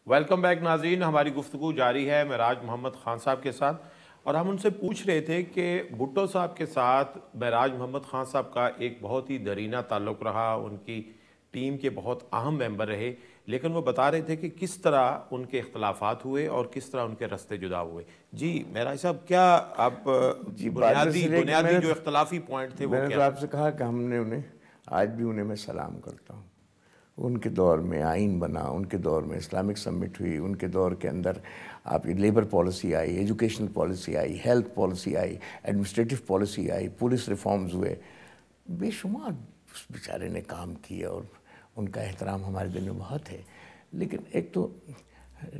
Welcome back ناظرین، ہماری گفتگو جاری ہے معراج محمد خان صاحب کے ساتھ، اور ہم ان سے پوچھ رہے تھے کہ بھٹو صاحب کے ساتھ معراج محمد خان صاحب کا ایک بہت ہی درینہ تعلق رہا، ان کی ٹیم کے بہت اہم ممبر رہے، لیکن وہ بتا رہے تھے کہ کس طرح ان کے اختلافات ہوئے اور کس طرح ان کے راستے جدا ہوئے۔ جی معراج صاحب، کیا آپ بنیادی جو اختلافی پوائنٹ تھے وہ میں نے کیا تو آپ سے کہا کہ ہم نے انہیں آج بھی انہیں میں سلام کرتا ہوں۔ ان کے دور میں آئین بنا، ان کے دور میں اسلامک سمٹ ہوئی، ان کے دور کے اندر آپ کی لیبر پالیسی آئی، ایجوکیشنل پالیسی آئی، ہیلتھ پالیسی آئی، ایڈمنسٹریٹو پالیسی آئی، پولیس ریفارمز ہوئے، بے شمار اس بیچارے نے کام کیے اور ان کا احترام ہمارے دل میں بہت ہے۔ لیکن ایک تو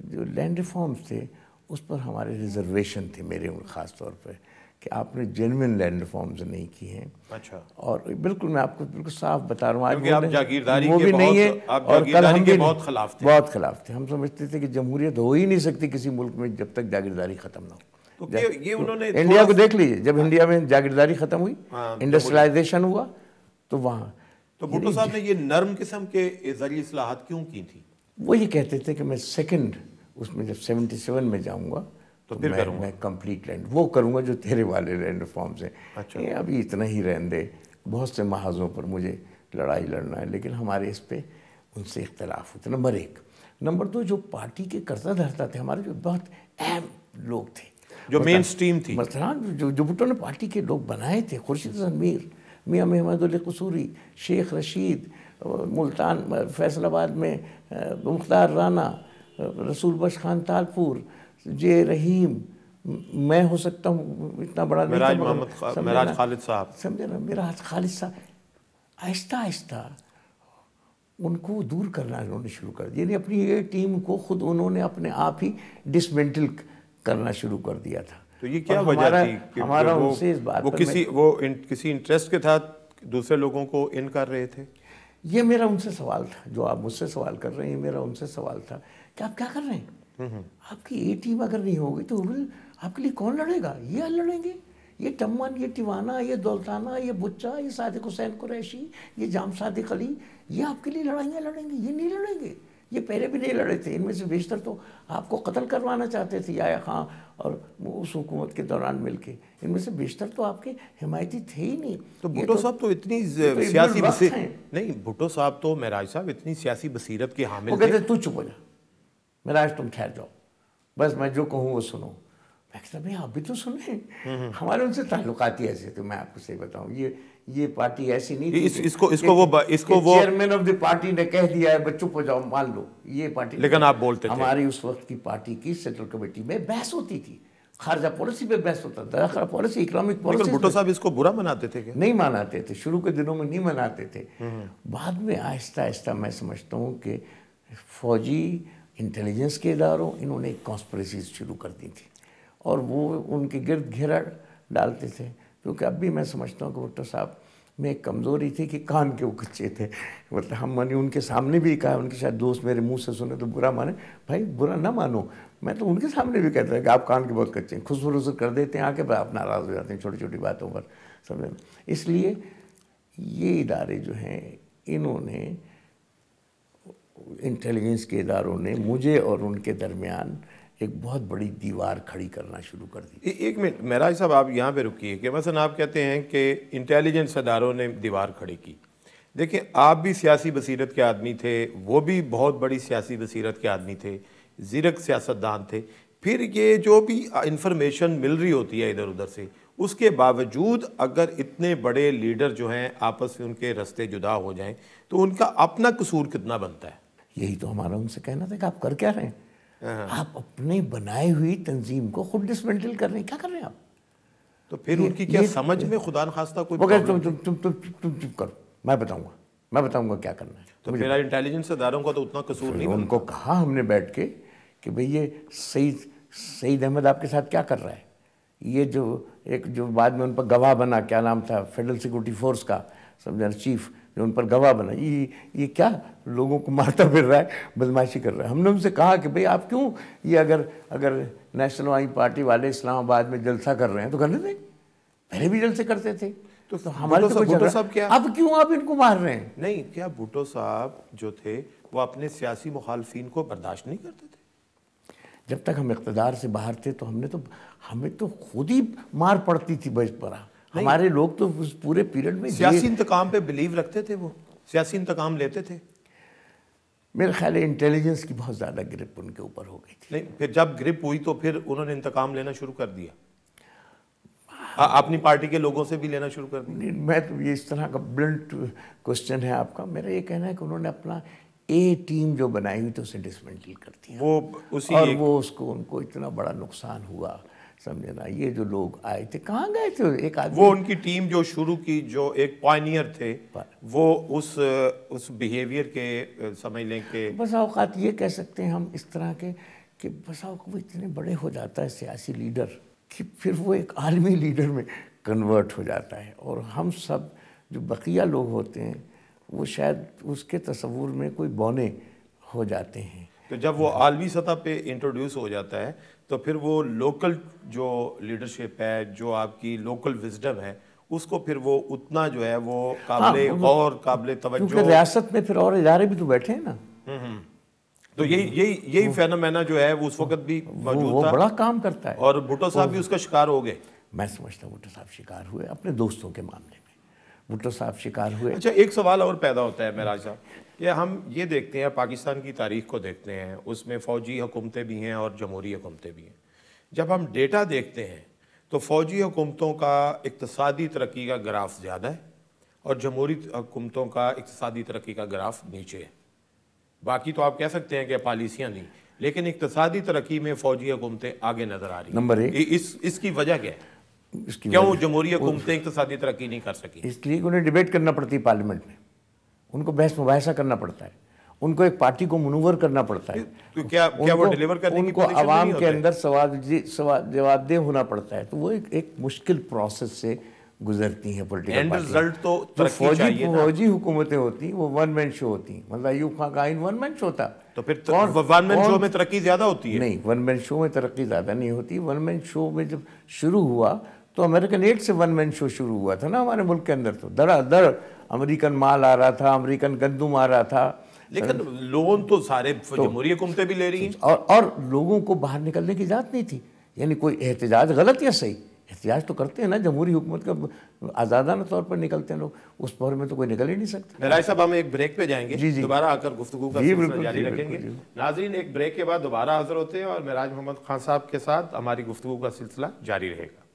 جو لینڈ ریفارمز تھے اس پر ہمارے ریزرویشن تھے، میرے خاص طور پہ، کہ آپ نے جینوئن لینڈ ریفارمز نہیں کی ہیں۔ اچھا، اور بالکل میں آپ کو بالکل صاف بتا رہا ہوں، کیونکہ آپ جاگیرداری وہ کے بھی نہیں ہے، اور کل ہم بھی بہت خلاف تھے۔ بہت خلاف تھے۔ ہم سمجھتے تھے کہ جمہوریت ہو ہی نہیں سکتی کسی ملک میں جب تک جاگیرداری ختم نہ ہو۔ تو یہ انہوں نے انڈیا کو دیکھ لیجیے، جب انڈیا میں جاگیرداری ختم ہوئی، ہاں، انڈسٹریلائزیشن ہوا، تو وہاں تو بھٹو صاحب نے یہ نرم قسم کے ذریعے اصلاحات کیوں کی تھی؟ وہ یہ کہتے تھے کہ میں سیکنڈ اس میں جب 77 میں جاؤں گا تو میں کمپلیٹ لینڈ وہ کروں گا جو تیرے والے لینڈ ریفارمز ہیں۔ یہ ابھی اتنا ہی رہن دے، بہت سے محاذوں پر مجھے لڑائی لڑنا ہے، لیکن ہمارے اس پہ ان سے اختلاف ہوتے۔ نمبر ایک۔ نمبر دو، جو پارٹی کے کرتا دھرتا تھے، ہمارے جو بہت اہم لوگ تھے، جو مین سٹریم تھی، مثلا جو بھٹو نے پارٹی کے لوگ بنائے تھے، خورشید حسن میر، میاں محمد علی قصوری، شیخ رشید، ملتان فیصل آباد میں مختار رانا، رسول بخش خان تالپور، جے رحیم، میں ہو سکتا ہوں اتنا بڑا نہیں تھا، معراج خالد صاحب، سمجھے نا، معراج خالد صاحب، آہستہ آہستہ ان کو دور کرنا انہوں نے شروع کر دیا، یعنی اپنی یہ ٹیم کو خود انہوں نے اپنے آپ ہی ڈسمنٹل کرنا شروع کر دیا تھا۔ تو یہ کیا وجہ تھی کہ ہمارا ان سے اس بات پر وہ کسی انٹرسٹ کے تحت دوسرے لوگوں کو ان کر رہے تھے؟ یہ میرا ان سے سوال تھا، جو آپ مجھ سے سوال کر رہے ہیں، میرا ان سے سوال تھا کہ آپ کیا کر رہے ہیں؟ آپ کی یہ ٹیم اگر نہیں ہوگی تو آپ کے لیے کون لڑے گا؟ یہ لڑیں گے، یہ ٹمن، یہ ٹیوانا، یہ دولتانہ، یہ بچہ، یہ صادق حسین قریشی، یہ جام صادق علی، یہ آپ کے لیے لڑائیاں لڑیں گے؟ یہ نہیں لڑیں گے، یہ پہلے بھی نہیں لڑے تھے۔ ان میں سے بیشتر تو آپ کو قتل کروانا چاہتے تھے یحییٰ خان اور اس حکومت کے دوران مل کے، ان میں سے بیشتر تو آپ کے حمایتی تھے ہی نہیں۔ تو بھٹو صاحب تو اتنی سیاسی بصیرت نہیں، بھٹو صاحب تو معراج صاحب اتنی سیاسی بصیرت کے حامل تھے۔ وہ کہتے تو چپ ہو جا معراج، تم ٹھہر جاؤ، بس میں جو کہوں وہ سنو۔ میں کہتا بھائی آپ بھی تو سنیں، ہمارے ان سے تعلقات ہی ایسے تھے۔ میں آپ کو صحیح بتاؤں، یہ پارٹی ایسی نہیں تھی اس کو وہ چیئرمین آف دی پارٹی نے کہہ دیا ہے بس چپ ہو جاؤ مان لو، یہ پارٹی، لیکن آپ بولتے تھے۔ ہماری اس وقت کی پارٹی کی سینٹرل کمیٹی میں بحث ہوتی تھی، خارجہ پالیسی پہ بحث ہوتا تھا، داخلہ پالیسی، اکنامک پالیسی۔ لیکن بھٹو صاحب اس کو برا مناتے تھے کیا؟ نہیں مناتے تھے، شروع کے دنوں میں نہیں مناتے تھے، بعد میں آہستہ آہستہ میں سمجھتا ہوں کہ فوجی انٹیلیجنس کے اداروں انہوں نے کانسپریسیز شروع کر دی تھی، اور وہ ان کے گرد گھیرا ڈالتے تھے، کیونکہ اب بھی میں سمجھتا ہوں کہ بھٹو صاحب میں ایک کمزوری تھی کہ کان کے وہ کچے تھے۔ مطلب میں نے ان کے سامنے بھی کہا، ان کے شاید دوست میرے منہ سے سنے تو برا مانے، بھائی برا نہ مانو، میں تو ان کے سامنے بھی کہتا ہے کہ آپ کان کے بہت کچے ہیں، خسر رسر کر دیتے ہیں آ کے، آپ ناراض ہو جاتے ہیں چھوٹی چھوٹی باتوں پر، سمجھیں۔ اس لیے یہ ادارے جو ہیں، انہوں نے انٹیلیجنس کے اداروں نے مجھے اور ان کے درمیان ایک بہت بڑی دیوار کھڑی کرنا شروع کر دی۔ ایک منٹ معراج صاحب، آپ یہاں پہ رکیے کہ مثلا آپ کہتے ہیں کہ انٹیلیجنس اداروں نے دیوار کھڑی کی۔ دیکھیں، آپ بھی سیاسی بصیرت کے آدمی تھے، وہ بھی بہت بڑی سیاسی بصیرت کے آدمی تھے، زیرک سیاستدان تھے، پھر یہ جو بھی انفارمیشن مل رہی ہوتی ہے ادھر ادھر سے، اس کے باوجود اگر اتنے بڑے لیڈر جو ہیں آپس میں ان کے راستے جدا ہو جائیں تو ان کا اپنا قصور کتنا بنتا ہے؟ یہی تو ہمارا ان سے کہنا تھا کہ آپ کر کیا رہے ہیں؟ آپ اپنے بنائی ہوئی تنظیم کو خود ڈسمنٹل کر رہے ہیں، کیا کر رہے ہیں آپ؟ تو پھر ان کی کیا سمجھ میں خدا نخواستہ کوئی وہ کہتے تم چپ کرو، میں بتاؤں گا کیا کرنا ہے۔ تو پھر انٹیلیجنس اداروں کا تو اتنا قصور نہیں ان کو کہا ہم نے بیٹھ کے کہ بھئی یہ سعید احمد آپ کے ساتھ کیا کر رہا ہے؟ یہ جو بعد میں ان پر گواہ بنا، کیا نام تھا، فیڈرل سیکورٹی فورس کا سمجھا چیف، جو ان پر گواہ بنا، یہ کیا لوگوں کو مارتا پھر رہا ہے، بدماشی کر رہا ہے۔ ہم نے ان سے کہا کہ بھئی آپ کیوں یہ اگر نیشنل وائی پارٹی والے اسلام آباد میں جلسہ کر رہے ہیں تو کرنے دیں، پہلے بھی جلسے کرتے تھے، تو ہمارے تو بھٹو صاحب کیا اب کیوں آپ ان کو مار رہے ہیں؟ نہیں، کیا بھٹو صاحب جو تھے وہ اپنے سیاسی مخالفین کو برداشت نہیں کرتے تھے؟ جب تک ہم اقتدار سے باہر تھے تو ہمیں تو خود ہی مار پڑتی تھی بس پرا. ہمارے لوگ تو اس پورے پیریڈ میں سیاسی انتقام پہ بلیو رکھتے تھے، وہ سیاسی انتقام لیتے تھے. میرے خیال ہے انٹیلیجنس کی بہت زیادہ گرپ ان کے اوپر ہو گئی تھی. نہیں، پھر جب گرپ ہوئی تو پھر انہوں نے انتقام لینا شروع کر دیا، اپنی پارٹی کے لوگوں سے بھی لینا شروع کر دیا. میں تو یہ اس طرح کا بلنٹ کوسچن ہے آپ کا. میرا یہ کہنا ہے کہ انہوں نے اپنا اے ٹیم جو بنائی ہوئی تھی اسے ڈسمنٹل کر دیا، وہ اسی اور وہ ان کو اتنا بڑا نقصان ہوا. سمجھے نا، یہ جو لوگ آئے تھے کہاں گئے تھے؟ ایک آدمی وہ ان کی ٹیم جو شروع کی، جو ایک پائنیئر تھے، وہ اس بیہیویئر کے سمجھ لیں کہ بس اوقات یہ کہہ سکتے ہیں ہم اس طرح کے کہ بس اوقات وہ اتنے بڑے ہو جاتا ہے سیاسی لیڈر کہ پھر وہ ایک عالمی لیڈر میں کنورٹ ہو جاتا ہے. اور ہم سب جو بقیہ لوگ ہوتے ہیں وہ شاید اس کے تصور میں کوئی بونے ہو جاتے ہیں. تو جب وہ عالمی سطح پہ انٹروڈیوس ہو جاتا ہے تو پھر وہ لوکل جو لیڈرشپ ہے، جو آپ کی لوکل وزڈم ہے، اس کو پھر وہ اتنا جو ہے وہ قابل غور، قابل توجہ. کیونکہ ریاست میں پھر اور ادارے بھی تو بیٹھے ہیں نا. تو یہی فینومینا جو ہے وہ اس وقت بھی موجود وہ تھا، بڑا کام کرتا ہے. اور بھٹو صاحب بھی اس کا شکار ہو گئے. میں سمجھتا ہوں بھٹو صاحب شکار ہوئے اپنے دوستوں کے معاملے میں. بھٹو صاحب شکار ہوئے. اچھا، ایک سوال اور پیدا ہوتا ہے معراج صاحب، کہ ہم یہ دیکھتے ہیں، پاکستان کی تاریخ کو دیکھتے ہیں، اس میں فوجی حکومتیں بھی ہیں اور جمہوری حکومتیں بھی ہیں. جب ہم ڈیٹا دیکھتے ہیں تو فوجی حکومتوں کا اقتصادی ترقی کا گراف زیادہ ہے اور جمہوری حکومتوں کا اقتصادی ترقی کا گراف نیچے ہے. باقی تو آپ کہہ سکتے ہیں کہ پالیسیاں نہیں، لیکن اقتصادی ترقی میں فوجی حکومتیں آگے نظر آ رہی ہیں. نمبر ایک، اس کی وجہ کیا ہے؟ کیوں جمہوری حکومتیں اقتصادی ترقی نہیں کر سکیں؟ اس لیے کہ انہیں ڈیبیٹ کرنا پڑتی ہے پارلیمنٹ میں، ان کو بحث مباحثہ کرنا پڑتا ہے، ان کو ایک پارٹی کو منور کرنا پڑتا ہے. تو کیا وہ ڈیلیور کرنے کی ان کو پوزیشن میں عوام نہیں کے ہوتے؟ اندر جواب دہ ہونا پڑتا ہے. تو وہ ایک مشکل پروسیس سے گزرتی ہیں پولیٹیکل اینڈ پارٹی. رزلٹ تو ترقی چاہیے نا. فوجی حکومتیں ہوتی ہیں وہ ون مین شو ہوتی ہیں. مطلب ایوب خان کا آئین ون مین شو تھا. تو پھر ون مین شو میں ترقی زیادہ ہوتی ہے؟ نہیں، ون مین شو میں ترقی زیادہ نہیں ہوتی. ون مین شو میں جب شروع ہوا تو امریکن ایڈ سے ون مین شو شروع ہوا تھا نا ہمارے ملک کے اندر. تو در امریکن مال آ رہا تھا، امریکن گندم آ رہا تھا. لیکن لون تو سارے جمہوری حکومتیں بھی لے رہی ہیں. اور لوگوں کو باہر نکلنے کی اجازت نہیں تھی. یعنی کوئی احتجاج غلط یا صحیح، احتجاج تو کرتے ہیں نا جمہوری حکومت کا، آزادانہ طور پر نکلتے ہیں لوگ. اس دور میں تو کوئی نکل ہی نہیں سکتا. معراج صاحب، ہم ایک بریک پہ جائیں گے، دوبارہ آ کر گفتگو کا سلسلہ جاری رکھیں گے. ناظرین، ایک بریک کے بعد دوبارہ حاضر ہوتے ہیں اور معراج محمد خان صاحب کے ساتھ ہماری گفتگو کا سلسلہ جاری رہے گا.